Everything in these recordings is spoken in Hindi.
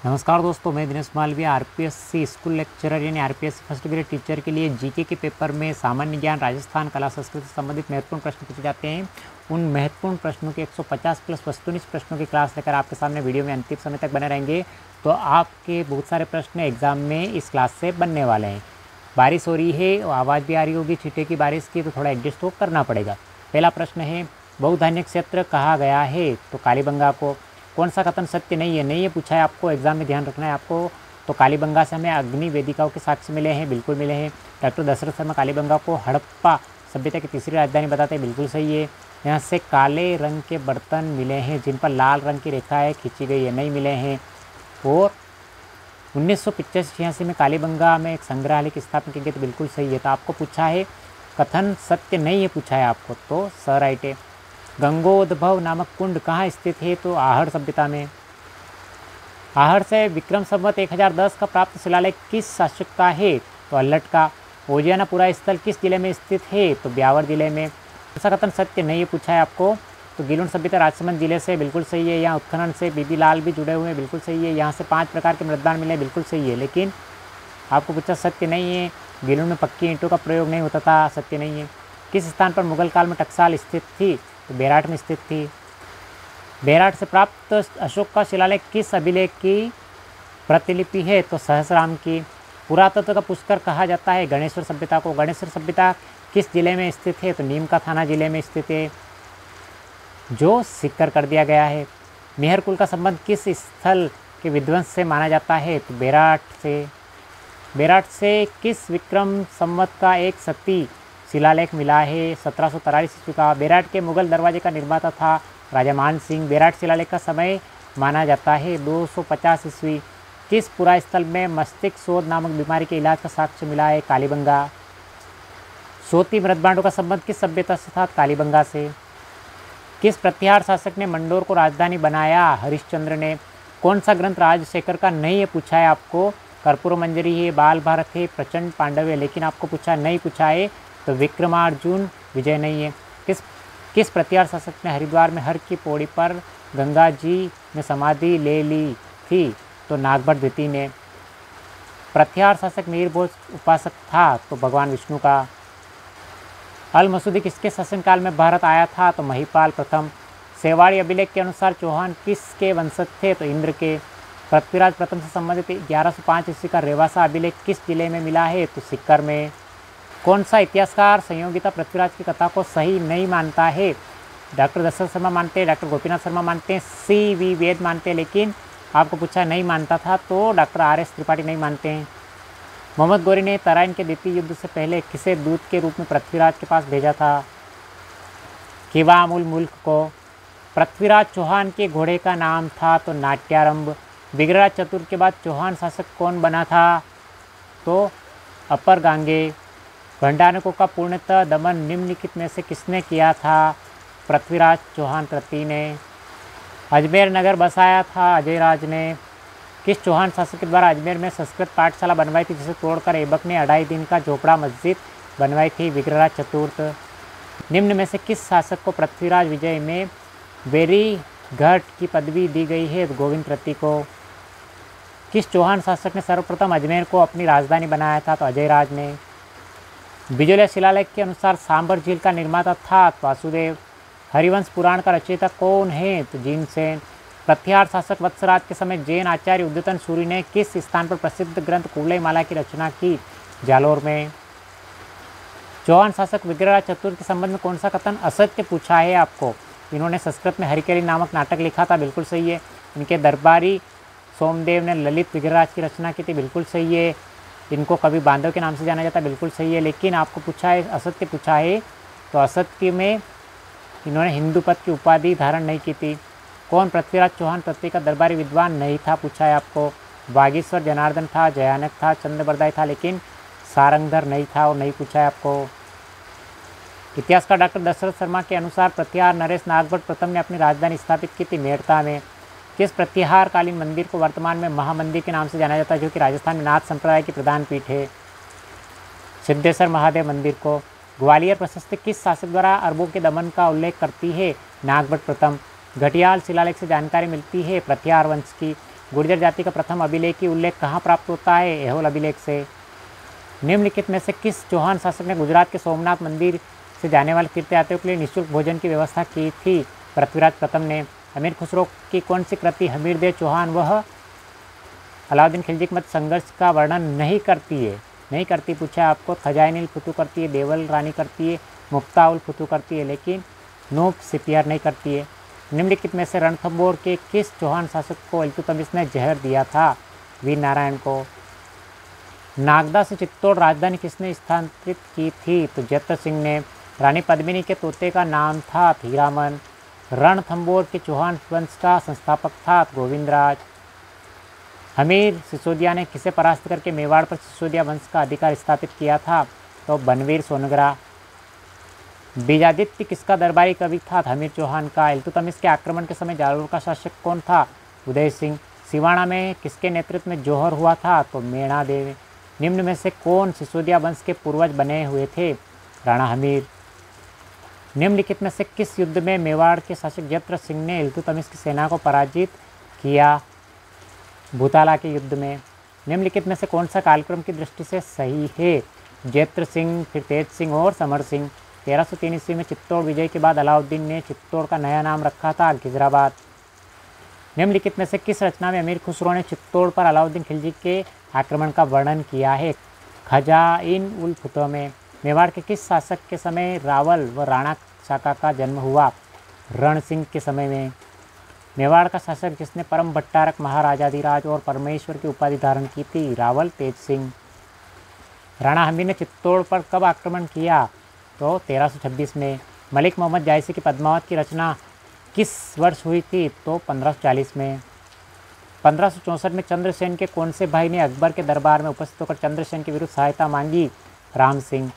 नमस्कार दोस्तों, मैं Dinesh Malviya RPSC school lecturer यानी आरपीएससी फर्स्ट ग्रेड टीचर के लिए जीके के पेपर में सामान्य ज्ञान, राजस्थान, कला, संस्कृति से संबंधित महत्वपूर्ण प्रश्न पूछे जाते हैं। उन महत्वपूर्ण प्रश्नों के 150 प्लस वस्तुनिष्ठ प्रश्नों की क्लास लेकर आपके सामने वीडियो में अंतिम समय तक बने रहेंगे। तो आपके बहुत सारे प्रश्न एग्जाम में इस क्लास से बनने वाले हैं। बारिश हो रही है और आवाज़ भी आ रही होगी छींटे की बारिश की, तो थोड़ा एडजस्ट तो करना पड़ेगा। पहला प्रश्न है, बहुधान्य क्षेत्र कहा गया है तो कालीबंगा को। कौन सा कथन सत्य नहीं है? नहीं है पूछा है आपको, एग्जाम में ध्यान रखना है आपको। तो कालीबंगा से हमें अग्नि वेदिकाओं के साक्ष्य मिले हैं, बिल्कुल मिले हैं। डॉक्टर दशरथ शर्मा कालीबंगा को हड़प्पा सभ्यता की तीसरी राजधानी बताते हैं, बिल्कुल सही है। यहाँ से काले रंग के बर्तन मिले हैं जिन पर लाल रंग की रेखाएं खींची गई है, नहीं मिले हैं। और 1985-86 में कालीबंगा में एक संग्रहालय की स्थापना की गई, तो बिल्कुल सही है। तो आपको पूछा है कथन सत्य नहीं है पूछा है आपको, तो स राइट है। गंगोद्भव नामक कुंड कहाँ स्थित है? तो आहड़ सभ्यता में। आहड़ से विक्रम संवत 1010 का प्राप्त शिलालेख किस शासक का है? तो अल्लट का। ओजियानापुरा स्थल किस जिले में स्थित है? तो ब्यावर जिले में। ऐसा कथन सत्य नहीं है पूछा है आपको, तो गीलुन सभ्यता राजसमंद जिले से, बिल्कुल सही है। यहाँ उत्खनन से बीबी लाल भी जुड़े हुए हैं, बिल्कुल सही है। यहाँ से 5 प्रकार के मृदान मिले, बिल्कुल सही है। लेकिन आपको पूछा सत्य नहीं है, गीलुन में पक्की ईंटों का प्रयोग नहीं होता था, सत्य नहीं है। किस स्थान पर मुगल काल में टकसाल स्थित थी? तो बेराट में स्थित थी। बेराट से प्राप्त अशोक का शिलालेख किस अभिलेख की प्रतिलिपि है? तो सहस्राम की। पुरातत्व का पुष्कर कहा जाता है गणेश्वर सभ्यता को। गणेश्वर सभ्यता किस जिले में स्थित है? तो नीम का थाना जिले में स्थित है, जो सिक्कर कर दिया गया है। मेहर कुल का संबंध किस स्थल के विध्वंस से माना जाता है? तो बेराट से। बेराट से किस विक्रम संवत का एक सती शिलालेख मिला है? 1743 ईस्वी का। बेराट के मुगल दरवाजे का निर्माता था राजा मान सिंह। बेराट शिलालेख का समय माना जाता है 250 ईस्वी। किस पुरा स्थल में मस्तिष्क शोध नामक बीमारी के इलाज का साक्ष्य मिला है? कालीबंगा। सोती मृदभांडों का संबंध किस सभ्यता से था? कालीबंगा से। किस प्रत्याहार शासक ने मंडोर को राजधानी बनाया? हरिश्चंद्र ने। कौन सा ग्रंथ राजशेखर का नहीं है पूछा है आपको? कर्पूर मंजरी है, बाल भारत है, प्रचंड पांडव है। लेकिन आपको पूछा नहीं पूछा है, तो विक्रमार्जुन विजय नहीं है। किस प्रत्याहार शासक ने हरिद्वार में हर की पौड़ी पर गंगा जी में समाधि ले ली थी? तो नागभट्ट द्वितीय ने। प्रत्याहार शासक नीरभोज उपासक था? तो भगवान विष्णु का। अल मसूदी किसके शासनकाल में भारत आया था? तो महिपाल प्रथम। सेवाड़ी अभिलेख के अनुसार चौहान किसके वंशज थे? तो इंद्र के। पृथ्वीराज प्रथम से संबंधित 1105 ईस्वी का रेवासा अभिलेख किस जिले में मिला है? तो सिक्कर में। कौन सा इतिहासकार संयोगिता पृथ्वीराज की कथा को सही नहीं मानता है? डॉक्टर दशरथ शर्मा मानते हैं, डॉक्टर गोपीनाथ शर्मा मानते हैं, सी.वी. वेद मानते हैं। लेकिन आपको पूछा नहीं मानता था, तो डॉक्टर आर.एस. त्रिपाठी नहीं मानते हैं। मोहम्मद गौरी ने तराइन के द्वितीय युद्ध से पहले किसे दूत के रूप में पृथ्वीराज के पास भेजा था? किवामुल मुल्क को। पृथ्वीराज चौहान के घोड़े का नाम था? तो नाट्यारंभ। विग्रहराज चतुर्थ के बाद चौहान शासक कौन बना था? तो अपर गांगे। भंडारकों का पूर्णतः दमन निम्नलिखित में से किसने किया था? पृथ्वीराज चौहान तृतीय ने। अजमेर नगर बसाया था अजयराज ने। किस चौहान शासक के द्वारा अजमेर में संस्कृत पाठशाला बनवाई थी, जिसे तोड़कर ऐबक ने 2.5 दिन का झोपड़ा मस्जिद बनवाई थी? विग्रहराज चतुर्थ। निम्न में से किस शासक को पृथ्वीराज विजय में बेरीघट की पदवी दी गई है? तो गोविंद तृतीय को। किस चौहान शासक ने सर्वप्रथम अजमेर को अपनी राजधानी बनाया था? तो अजयराज ने। बिजोलिया शिलालेख के अनुसार सांबर झील का निर्माता था? वासुदेव। हरिवंश पुराण का रचयिता कौन है? तो जीनसेन। प्रत्याहार शासक वत्सराज के समय जैन आचार्य उद्यतन सूरी ने किस स्थान पर प्रसिद्ध ग्रंथ कुवलय माला की रचना की? जालोर में। चौहान शासक विग्रहराज चतुर्थ के संबंध में कौन सा कथन असत्य पूछा है आपको? इन्होंने संस्कृत में हरिकेली नामक नाटक लिखा था, बिल्कुल सही है। इनके दरबारी सोमदेव ने ललित विग्रहराज की रचना की थी, बिल्कुल सही है। इनको कभी बांधव के नाम से जाना जाता है, बिल्कुल सही है। लेकिन आपको पूछा है असत्य पूछा है, तो असत्य में इन्होंने हिंदूपद की उपाधि धारण नहीं की थी। कौन पृथ्वीराज चौहान तृतीय का दरबारी विद्वान नहीं था पूछा है आपको? बागेश्वर जनार्दन था, जयानक था, चंद्रबरदाई था, लेकिन सारंगधर नहीं था और नहीं पूछा है आपको। इतिहासकार डॉक्टर दशरथ शर्मा के अनुसार प्रत्याहार नरेश नागभट्ट प्रथम ने अपनी राजधानी स्थापित की थी? मेड़ता में। किस प्रत्याहार कालीन मंदिर को वर्तमान में महामंदिर के नाम से जाना जाता है, जो कि राजस्थान में नाथ संप्रदाय की प्रधान पीठ है? सिद्धेश्वर महादेव मंदिर को। ग्वालियर प्रशस्ति किस शासक द्वारा अरबों के दमन का उल्लेख करती है? नागभट्ट प्रथम। घटियाल शिलालेख से जानकारी मिलती है प्रत्याहार वंश की। गुर्जर जाति का प्रथम अभिलेखी उल्लेख कहाँ प्राप्त होता है? ऐहोल अभिलेख से। निम्नलिखित में से किस चौहान शासक ने गुजरात के सोमनाथ मंदिर से जाने वाले तीर्थयात्रियों के लिए निःशुल्क भोजन की व्यवस्था की थी? पृथ्वीराज प्रथम ने। अमीर खुसरो की कौन सी कृति हमीरदेव चौहान वह अलाउद्दीन खिलजी के मत संघर्ष का वर्णन नहीं करती पूछा आपको। खजाइनुल फुतू करती है, देवल रानी करती है, मुफ्ताउल फुतू करती है, लेकिन नूप सिपियर नहीं करती है। निम्नलिखित में से रणथंभौर के किस चौहान शासक को इल्तुतमिश ने जहर दिया था? वीर नारायण को। नागदा से चित्तौड़ राजधानी किसने स्थानांतरित की थी? तो जयद्रथ सिंह ने। रानी पद्मिनी के तोते का नाम था हीरामन। रणथंभौर के चौहान वंश का संस्थापक था गोविंदराज। हमीर सिसोदिया ने किसे परास्त करके मेवाड़ पर सिसोदिया वंश का अधिकार स्थापित किया था? तो बनवीर सोनग्रा। बीजादित्य किसका दरबारी कवि था? हमीर चौहान का। इल्तुतमिश के आक्रमण के समय जालोर का शासक कौन था? उदय सिंह। सिवाना में किसके नेतृत्व में जौहर हुआ था? तो मेणा देव। निम्न में से कौन सिसोदिया वंश के पूर्वज बने हुए थे? राणा हमीर। निम्नलिखित में से किस युद्ध में मेवाड़ के शासक जयद्रथ सिंह ने इल्तुतमिश की सेना को पराजित किया? भूताला के युद्ध में। निम्नलिखित में से कौन सा कालक्रम की दृष्टि से सही है? जयद्रथ सिंह, फिर तेज सिंह और समर सिंह। 1303 ईस्वी में चित्तौड़ विजय के बाद अलाउद्दीन ने चित्तौड़ का नया नाम रखा था खिजराबाद। निम्नलिखित में से किस रचना में अमीर खुसरो ने चित्तौड़ पर अलाउद्दीन खिलजी के आक्रमण का वर्णन किया है? खजाइनुल फुतू में। मेवाड़ के किस शासक के समय रावल व राणा शाखा का जन्म हुआ? रण सिंह के समय में। मेवाड़ का शासक जिसने परम भट्टारक, महाराजाधिराज और परमेश्वर की उपाधि धारण की थी? रावल तेज सिंह। राणा हमीर ने चित्तौड़ पर कब आक्रमण किया? तो 1326 में। मलिक मोहम्मद जायसी की पद्मावत की रचना किस वर्ष हुई थी? तो 1540 में। 1564 में चंद्रसेन के कौन से भाई ने अकबर के दरबार में उपस्थित होकर चंद्रसेन के विरुद्ध सहायता मांगी? राम सिंह।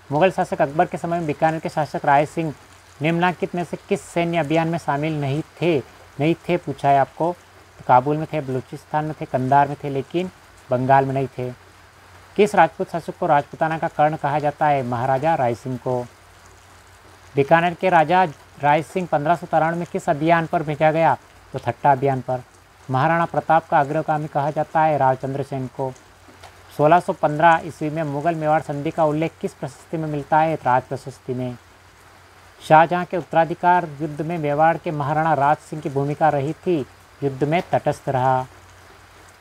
मुगल शासक अकबर के समय में बीकानेर के शासक राय सिंह निम्नलिखित में से किस सैन्य अभियान में शामिल नहीं थे पूछा है आपको। तो काबुल में थे, बलूचिस्तान में थे, कंधार में थे, लेकिन बंगाल में नहीं थे। किस राजपूत शासक को राजपूताना का कर्ण कहा जाता है? महाराजा राय सिंह को। बीकानेर के राजा राय सिंह 1593 में किस अभियान पर भेजा गया? तो थट्टा अभियान पर। महाराणा प्रताप का अग्रगामी कहा जाता है? राजचंद्र सेन को। 1615 ईस्वी में मुगल मेवाड़ संधि का उल्लेख किस प्रशस्ति में मिलता है? राज प्रशस्ति में। शाहजहां के उत्तराधिकार युद्ध में मेवाड़ के महाराणा राज सिंह की भूमिका रही थी? युद्ध में तटस्थ रहा।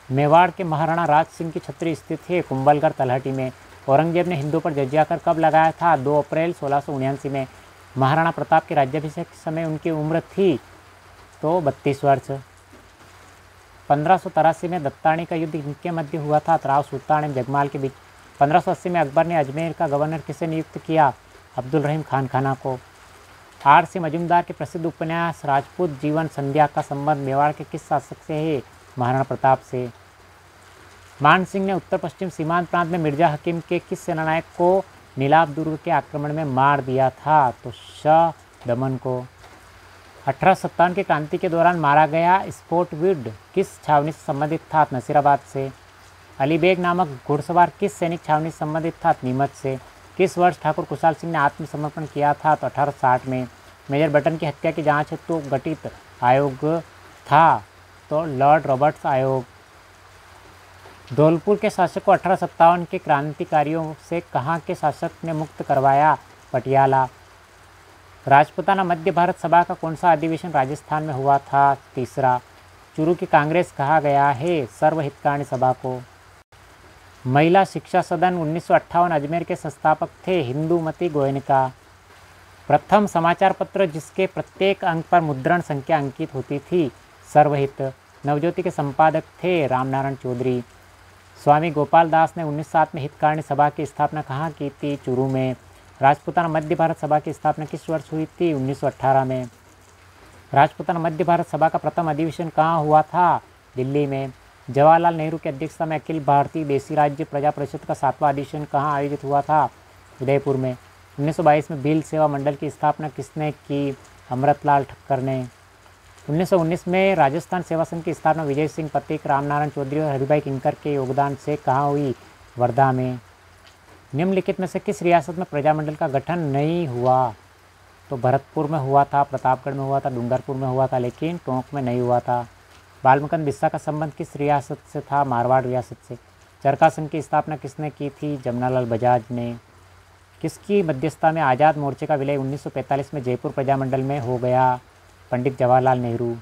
मेवाड़ के महाराणा राज सिंह की छत्री स्थित है कुंभलगढ़ तलहटी में। औरंगजेब ने हिंदुओं पर जजिया कर कब लगाया था? 2 अप्रैल 1679 में। महाराणा प्रताप के राज्याभिषेक के समय उनकी उम्र थी? तो 32 वर्ष। 1583 में दत्तानी का युद्ध इनके मध्य हुआ था? राव सुल्तान एवं जगमाल के बीच। 1580 में अकबर ने अजमेर का गवर्नर किसे नियुक्त किया? अब्दुल रहीम खान खाना को। R.C. मजूमदार के प्रसिद्ध उपन्यास राजपूत जीवन संध्या का संबंध मेवाड़ के किस शासक से है? महाराणा प्रताप से। मान सिंह ने उत्तर पश्चिम सीमांत प्रांत में मिर्जा हकीम के किस सेनानायक को नीलाभ दुर्ग के आक्रमण में मार दिया था? तो शाह दमन को। 1857 की क्रांति के दौरान मारा गया स्पोर्टवुड किस छावनी से संबंधित था? नसीराबाद से। अलीबेग नामक घुड़सवार किस सैनिक छावनी से संबंधित था? नीमच से। किस वर्ष ठाकुर कुशाल सिंह ने आत्मसमर्पण किया था? तो 1860 में। मेजर बटन की हत्या की जांच हेतु तो गठित आयोग था? तो लॉर्ड रॉबर्ट्स आयोग। धौलपुर के शासक को 1857 के क्रांतिकारियों से कहाँ के शासक ने मुक्त करवाया? पटियाला। राजपूताना मध्य भारत सभा का कौन सा अधिवेशन राजस्थान में हुआ था? तीसरा। चूरू की कांग्रेस कहा गया है? सर्वहितकारिणी सभा को। महिला शिक्षा सदन 1958 अजमेर के संस्थापक थे? हिंदूमती गोयनका। प्रथम समाचार पत्र जिसके प्रत्येक अंक पर मुद्रण संख्या अंकित होती थी? सर्वहित। नवज्योति के संपादक थे? रामनारायण चौधरी। स्वामी गोपाल दास ने 1907 में हितकारिणी सभा की स्थापना कहाँ की थी? चूरू में। राजपूताना मध्य भारत सभा की स्थापना किस वर्ष हुई थी? 1918 में। राजपूताना मध्य भारत सभा का प्रथम अधिवेशन कहाँ हुआ था? दिल्ली में। जवाहरलाल नेहरू की अध्यक्षता में अखिल भारतीय देशी राज्य प्रजा परिषद का 7वां अधिवेशन कहाँ आयोजित हुआ था? उदयपुर में। 1922 में भील सेवा मंडल की स्थापना किसने की? अमृतलाल ठक्कर ने। 1919 में राजस्थान सेवा संघ की स्थापना विजय सिंह पथिक, रामनारायण चौधरी और हरिभाई किंकर के योगदान से कहाँ हुई? वर्धा में। निम्नलिखित में से किस रियासत में प्रजामंडल का गठन नहीं हुआ? तो भरतपुर में हुआ था, प्रतापगढ़ में हुआ था, डूंगरपुर में हुआ था, लेकिन टोंक में नहीं हुआ था। बालमुकुंद बिस्सा का संबंध किस रियासत से था? मारवाड़ रियासत से। चरखा संघ की स्थापना किसने की थी? जमनालाल बजाज ने। किसकी मध्यस्थता में आज़ाद मोर्चे का विलय 1945 में जयपुर प्रजामंडल में हो गया? पंडित जवाहरलाल नेहरू।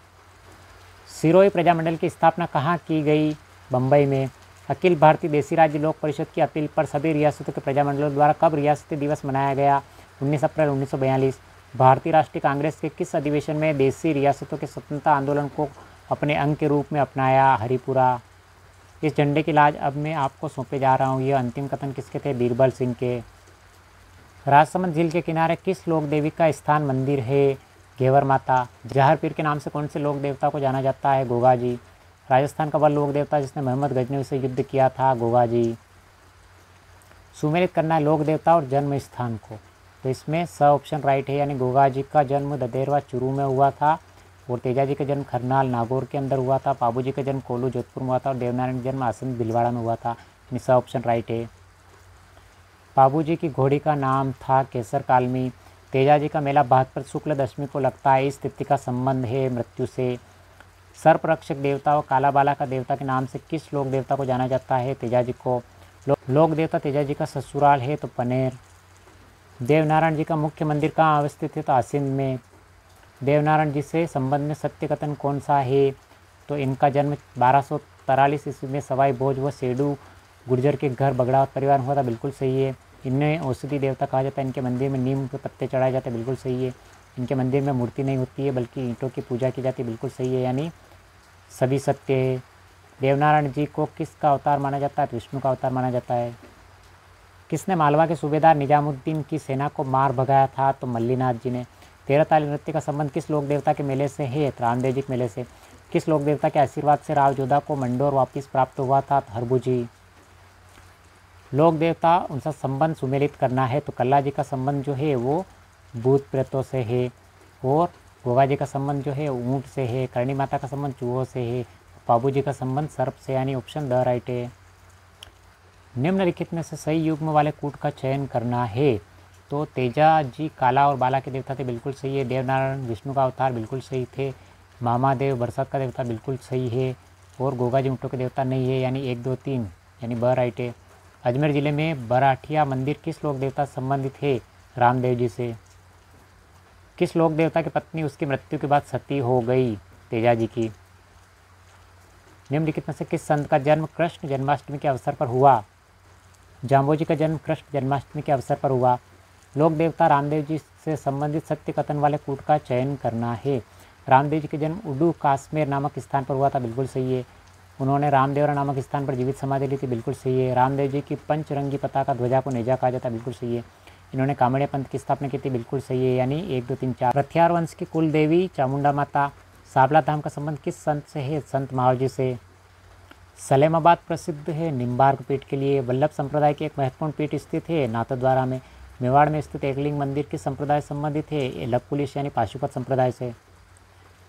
सिरोही प्रजामंडल की स्थापना कहाँ की गई? बम्बई में। अखिल भारतीय देसी राज्य लोक परिषद की अपील पर सभी रियासतों के प्रजामंडलों द्वारा कब रियासती दिवस मनाया गया? 19 अप्रैल 1942। भारतीय राष्ट्रीय कांग्रेस के किस अधिवेशन में देसी रियासतों के स्वतंत्रता आंदोलन को अपने अंग के रूप में अपनाया? हरिपुरा। इस झंडे की लाज अब मैं आपको सौंपे जा रहा हूँ। यह अंतिम कथन किसके थे? बीरबल सिंह के। राजसमंद झील के किनारे किस लोक देवी का स्थान मंदिर है? घेवर माता। जहर पीर के नाम से कौन से लोक देवता को जाना जाता है? गोगा जी। राजस्थान का वह लोक देवता जिसने मोहम्मद गजनवी से युद्ध किया था? गोगा जी। सुमेलित करना है लोक देवता और जन्म स्थान को, तो इसमें स ऑप्शन राइट है, यानी गोगा जी का जन्म ददेरवा चुरू में हुआ था और तेजा जी का जन्म खरनाल नागौर के अंदर हुआ था। पाबू जी का जन्म कोलू जोधपुर में हुआ था और देवनारायण का जन्म आसंद भिलवाड़ा में हुआ था। स ऑप्शन राइट है। पाबू जी की घोड़ी का नाम था केसर कालमी। तेजा जी का मेला भाद्रपद शुक्ल दशमी को लगता है। इस तिथि का संबंध है मृत्यु से। सर्परक्षक देवता और कालाबाला का देवता के नाम से किस लोक देवता को जाना जाता है? तेजा जी को। लोक देवता तेजा जी का ससुराल है तो पनेर। देवनारायण जी का मुख्य मंदिर कहाँ अवस्थित है? तो आसिंद में। देवनारायण जी से संबंध में सत्य कथन कौन सा है? तो इनका जन्म 1243 ईस्वी में सवाई भोज व सेडू गुर्जर के घर बगड़ावत परिवार में हुआ था। बिल्कुल सही है। इन्हें औषधि देवता कहा जाता है। इनके मंदिर में नीम के पत्ते चढ़ाए जाते हैं। बिल्कुल सही है। इनके मंदिर में मूर्ति नहीं होती है बल्कि ईंटों की पूजा की जाती है। बिल्कुल सही है, यानी सभी सत्य है। देवनारायण जी को किसका अवतार माना जाता है? विष्णु का अवतार माना जाता है। किसने मालवा के सूबेदार निजामुद्दीन की सेना को मार भगाया था? तो मल्लीनाथ जी ने। 13 ताली नृत्य का संबंध किस लोक देवता के मेले से है? रामदेव जी के मेले से। किस लोक देवता के आशीर्वाद से राव जोधा को मंडोर वापिस प्राप्त हुआ था? तो हरबुजी। लोक देवता उनका संबंध सुमेलित करना है तो कल्ला जी का संबंध जो है वो भूत प्रेतों से है और गोगा जी का संबंध जो है ऊँट से है। करणी माता का संबंध चूहों से है। पाबू जी का संबंध सर्प से, यानी ऑप्शन द राइट है। निम्नलिखित में से सही युग्म वाले कूट का चयन करना है। तो तेजा जी काला और बाला के देवता थे। बिल्कुल सही है। देवनारायण विष्णु का अवतार। बिल्कुल सही थे। मामादेव बरसात का देवता। बिल्कुल सही है। और गोगा जी ऊँटों के देवता नहीं है, यानी 1, 2, 3, यानी ब राइट है। अजमेर जिले में बराठिया मंदिर किस लोक देवता से संबंधित है? रामदेव जी से। किस लोक देवता की पत्नी उसकी मृत्यु के बाद सती हो गई? तेजा जी की। निम्नलिखित में से किस संत का जन्म कृष्ण जन्माष्टमी के अवसर पर हुआ? जाम्बोजी का जन्म कृष्ण जन्माष्टमी के अवसर पर हुआ। लोक देवता रामदेव जी से संबंधित सत्य कथन वाले कूट का चयन करना है। रामदेव जी का जन्म उडू काश्मीर नामक स्थान पर हुआ था। बिल्कुल सही है। उन्होंने रामदेवरा नामक स्थान पर जीवित समाधि ली थी। बिल्कुल सही है। रामदेव जी की पंचरंगी पताका ध्वजा को नेजा कहा जाता है। बिल्कुल सही है। इन्होंने कामड़िया पंथ की स्थापना की थी। बिल्कुल सही है, यानी 1, 2, 3, 4। रथियार वंश की कुल देवी चामुंडा माता। साबला धाम का संबंध किस संत से है? संत महावजी से। सलेमाबाद प्रसिद्ध है निम्बार्क पीठ के लिए। वल्लभ संप्रदाय की एक महत्वपूर्ण पीठ स्थित है नाथद्वारा में। मेवाड़ में स्थित एकलिंग मंदिर किस संप्रदाय से संबंधित है? लवकुलिश यानी पाशुपत संप्रदाय से।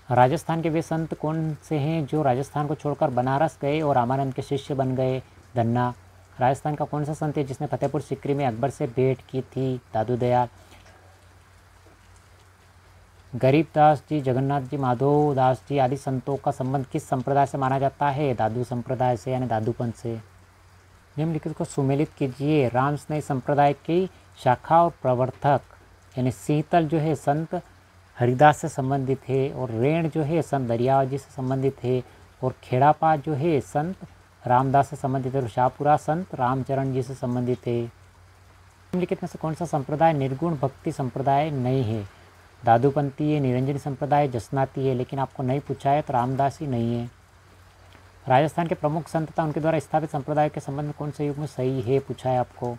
राजस्थान के वे संत कौन से हैं जो राजस्थान को छोड़कर बनारस गए और रामानंद के शिष्य बन गए? धन्ना। राजस्थान का कौन सा संत है जिसने फतेहपुर सिकरी में अकबर से भेंट की थी? दादू दयाल। गरीबदास जी, जगन्नाथ जी, माधव दास जी आदि संतों का संबंध किस संप्रदाय से माना जाता है? दादू संप्रदाय से, यानी दादूपंथ से। निम्नलिखित को सुमेलित कीजिए। राम स्नेही संप्रदाय की शाखा और प्रवर्तक यानी शीतल जो है संत हरिदास से संबंधित है और रेण जो है संत दरियावा जी से संबंधित है और खेड़ापा जो है संत रामदास से संबंधित है और शाहपुरा संत रामचरण जी से संबंधित है। निम्नलिखित में से कौन सा संप्रदाय निर्गुण भक्ति संप्रदाय नहीं है? दादूपंथी है, निरंजनी संप्रदाय, जसनाती है। लेकिन आपको नहीं पूछा है तो रामदासी नहीं है। राजस्थान के प्रमुख संत तथा उनके द्वारा स्थापित संप्रदाय के संबंध में कौन से युग में सही है पूछा है आपको?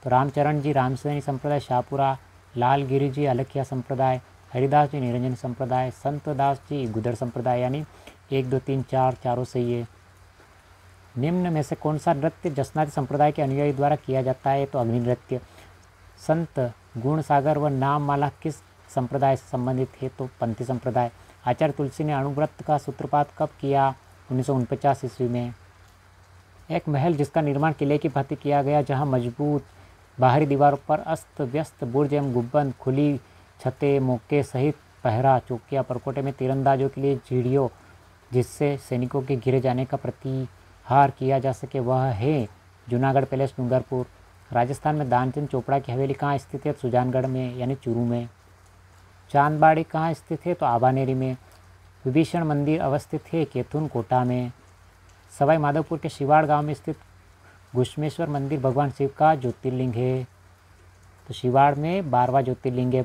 तो रामचरण जी रामसैनी संप्रदाय शाहपुरा, लालगिरी जी अलखिया संप्रदाय, हरिदास जी निरंजन संप्रदाय, संत दास जी गुदड़ संप्रदाय, यानी 1, 2, 3, 4 चारों सही है। निम्न में से कौन सा नृत्य जसनाती संप्रदाय के अनुयायी द्वारा किया जाता है? तो अग्नि नृत्य। संत गुणसागर व नाममाला किस संप्रदाय से संबंधित है? तो पंथी संप्रदाय। आचार्य तुलसी ने अणुव्रत का सूत्रपात कब किया? 1949 ईस्वी में। एक महल जिसका निर्माण किले की भांति किया गया, जहाँ मजबूत बाहरी दीवारों पर अस्त व्यस्त बुर्ज एवं गुंबद, खुली छतें, मौके सहित पहरा, चौकियाँ, परकोटे में तीरंदाजों के लिए झीड़ियों जिससे सैनिकों के घिरे जाने का प्रतिहार किया जा सके वह है जूनागढ़ पैलेस डूंगरपुर। राजस्थान में दानचंद चोपड़ा की हवेली कहाँ स्थित है? सुजानगढ़ में यानी चूरू में। चांदबाड़ी कहाँ स्थित है? तो आभानेरी में। विभीषण मंदिर अवस्थित है कैथून कोटा में। सवाई माधोपुर के शिवाड़ गांव में स्थित घुश्मेश्वर मंदिर भगवान शिव का ज्योतिर्लिंग है। तो शिवाड़ में 12वां ज्योतिर्लिंग है।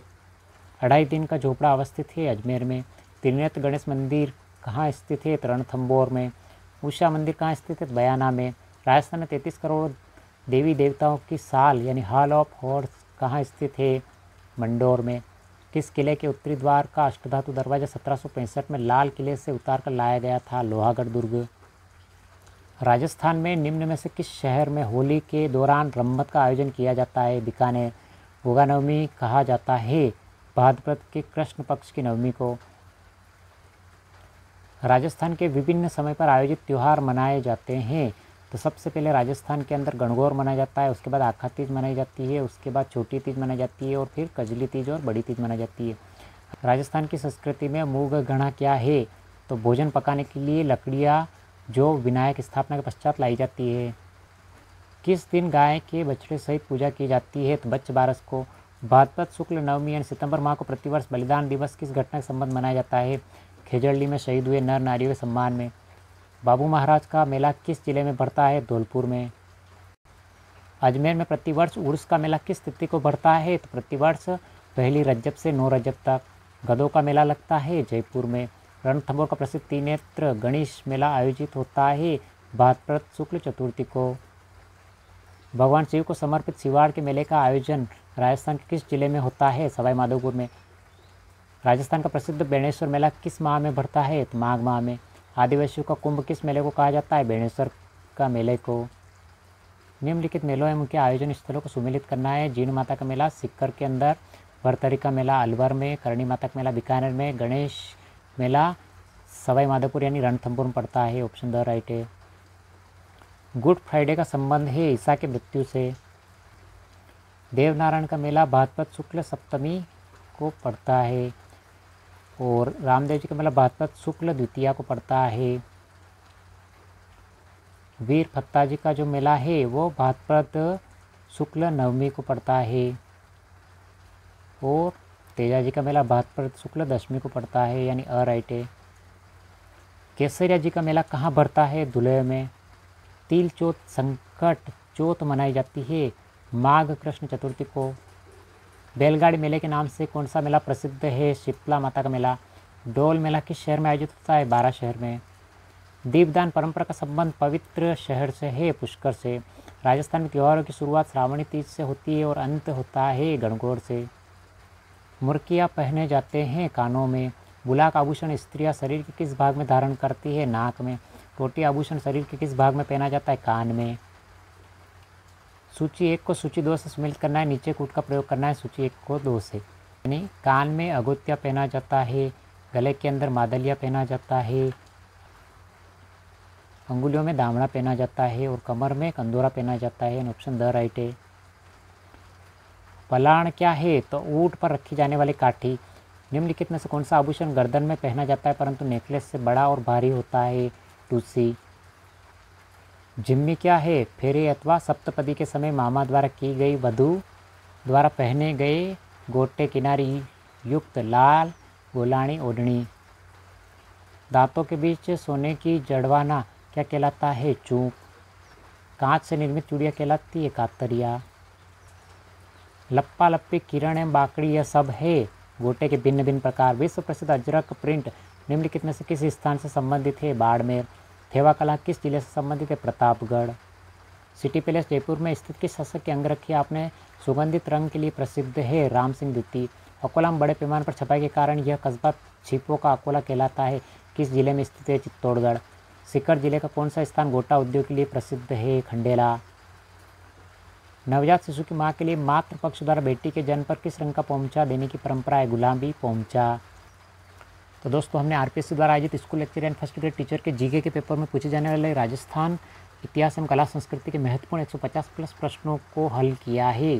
2.5 का झोपड़ा अवस्थित है अजमेर में। त्रिनेत्र गणेश मंदिर कहाँ स्थित है? रणथंभौर में। उषा मंदिर कहाँ स्थित है? बयाना में। राजस्थान में 33 करोड़ देवी देवताओं की साल यानी हॉल ऑफ हॉर्स कहाँ स्थित है? मंडौर में। किस किले के उत्तरी द्वार का अष्टधातु दरवाजा 1765 में लाल किले से उतार कर लाया गया था? लोहागढ़ दुर्ग। राजस्थान में निम्न में से किस शहर में होली के दौरान रम्मत का आयोजन किया जाता है? बीकानेर। गोगा नवमी कहा जाता है भाद्रपद के कृष्ण पक्ष की नवमी को। राजस्थान के विभिन्न समय पर आयोजित त्यौहार मनाए जाते हैं। तो सबसे पहले राजस्थान के अंदर गणगौर मनाया जाता है, उसके बाद आखा तीज मनाई जाती है, उसके बाद छोटी तीज मनाई जाती है और फिर कजली तीज और बड़ी तीज मनाई जाती है। राजस्थान की संस्कृति में मूग घड़ा क्या है? तो भोजन पकाने के लिए लकड़ियाँ जो विनायक स्थापना के पश्चात लाई जाती है। किस दिन गाय के बछड़े सहित पूजा की जाती है? तो बच्च बारस को। भाद्रपद शुक्ल नवमी यानी सितंबर माह को प्रतिवर्ष बलिदान दिवस किस घटना के संबंध मनाया जाता है? खेजड़ली में शहीद हुए नर नारियों के सम्मान में। बाबू महाराज का मेला किस जिले में बढ़ता है? धौलपुर में। अजमेर में प्रतिवर्ष उर्स का मेला किस तिथि को बढ़ता है? तो प्रतिवर्ष 1 रजब से 9 रजब तक। गधों का मेला लगता है जयपुर में। रणथंभौर का प्रसिद्ध त्रिनेत्र गणेश मेला आयोजित होता है भाद्रपद शुक्ल चतुर्थी को। भगवान शिव को समर्पित शिवाड़ के मेले का आयोजन राजस्थान के किस जिले में होता है? सवाई माधोपुर में। राजस्थान का प्रसिद्ध बेणेश्वर मेला किस माह में बढ़ता है? तो माघ माह में। आदिवासियों का कुंभ किस मेले को कहा जाता है? बेणेश्वर का मेले को। निम्नलिखित मेलों एवं उनके आयोजन स्थलों को सुमेलित करना है। जीण माता का मेला सिक्कर के अंदर। भरतरी का मेला अलवर में। करणी माता का मेला बीकानेर में। गणेश मेला सवाई माधोपुर यानी रणथंभौर में पड़ता है। ऑप्शन द राइट है। गुड फ्राइडे का संबंध है ईसा की मृत्यु से। देवनारायण का मेला भाद्रपद शुक्ल सप्तमी को पड़ता है और रामदेव जी का मेला भाद्रपद शुक्ल द्वितीया को पड़ता है। वीर फत्ता जी का जो मेला है वो भाद्रपद शुक्ल नवमी को पड़ता है और तेजा जी का मेला भाद्रपद शुक्ल दशमी को पड़ता है यानी अ राइट है। केसरिया जी का मेला कहाँ बढ़ता है? धुले में। तिल चौथ संकट चौथ मनाई जाती है माघ कृष्ण चतुर्थी को। बैलगाड़ी मेले के नाम से कौन सा मेला प्रसिद्ध है? शीतला माता का मेला। डोल मेला किस शहर में आयोजित होता है? 12 शहर में। दीपदान परंपरा का संबंध पवित्र शहर से है पुष्कर से। राजस्थान में त्योहारों की शुरुआत श्रावणी तीज से होती है और अंत होता है गणगौर से। मुर्कियाँ पहने जाते हैं कानों में। बुलाक आभूषण स्त्रियाँ शरीर के किस भाग में धारण करती है? नाक में। टोटी आभूषण शरीर के किस भाग में पहना जाता है? कान में। सूची 1 को सूची 2 से सम्मिलित करना है। नीचे कूट का प्रयोग करना है सूची 1 को 2 से। यानी कान में अगोत्या पहना जाता है, गले के अंदर मादलिया पहना जाता है, अंगुलियों में दामड़ा पहना जाता है और कमर में कंदोरा पहना जाता है। ऑप्शन द राइट है। पलाण क्या है? तो ऊँट पर रखी जाने वाली काठी। निम्नलिखित में से कौन सा आभूषण गर्दन में पहना जाता है परंतु नेकलेस से बड़ा और भारी होता है? टूसी। जिम्मी क्या है? फेरे अथवा सप्तपदी के समय मामा द्वारा की गई वधू द्वारा पहने गए गोटे किनारी युक्त लाल गोलानी ओढ़नी। दांतों के बीच सोने की जड़वाना क्या कहलाता है? चूक। कांच से निर्मित चूड़ियाँ कहलाती है कातरिया। लप्पा लप्पी किरण एवं बाकड़ी यह सब है गोटे के भिन्न भिन्न प्रकार। विश्व प्रसिद्ध अजरक प्रिंट निम्नलिखित में से किस स्थान से संबंधित है? बाड़मेर। थेवा कला किस जिले से संबंधित है? प्रतापगढ़। सिटी पैलेस जयपुर में स्थित किस शासक की अंगरखी आपने सुगंधित रंग के लिए प्रसिद्ध है? राम सिंह द्वितीय। अकोला में बड़े पैमाने पर छपाई के कारण यह कस्बा छिपों का अकोला कहलाता है। किस जिले में स्थित है? चित्तौड़गढ़। सीकर जिले का कौन सा स्थान गोटा उद्योग के लिए प्रसिद्ध है? खंडेला। नवजात शिशु की मां के लिए मातृ पक्ष द्वारा बेटी के जन्म पर किस रंग का पोंचा देने की परंपरा है? गुलाबी पोंचा। तो दोस्तों हमने आरपीएससी द्वारा आयोजित school lecture and first grade teacher के जीके के पेपर में पूछे जाने वाले राजस्थान इतिहास एवं कला संस्कृति के महत्वपूर्ण 150 प्लस प्रश्नों को हल किया है।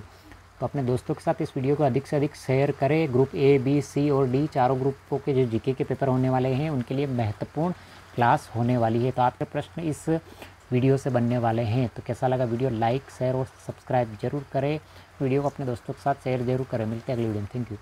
तो अपने दोस्तों के साथ इस वीडियो को अधिक से अधिक शेयर करें। ग्रुप ए, बी, सी और डी चारों ग्रुपों के जो जीके के पेपर होने वाले हैं उनके लिए महत्वपूर्ण क्लास होने वाली है। तो आपके प्रश्न इस वीडियो से बनने वाले हैं। तो कैसा लगा वीडियो, लाइक शेयर और सब्सक्राइब जरूर करें। वीडियो को अपने दोस्तों के साथ शेयर जरूर करें। मिलते हैं अगली वीडियो में। Thank you.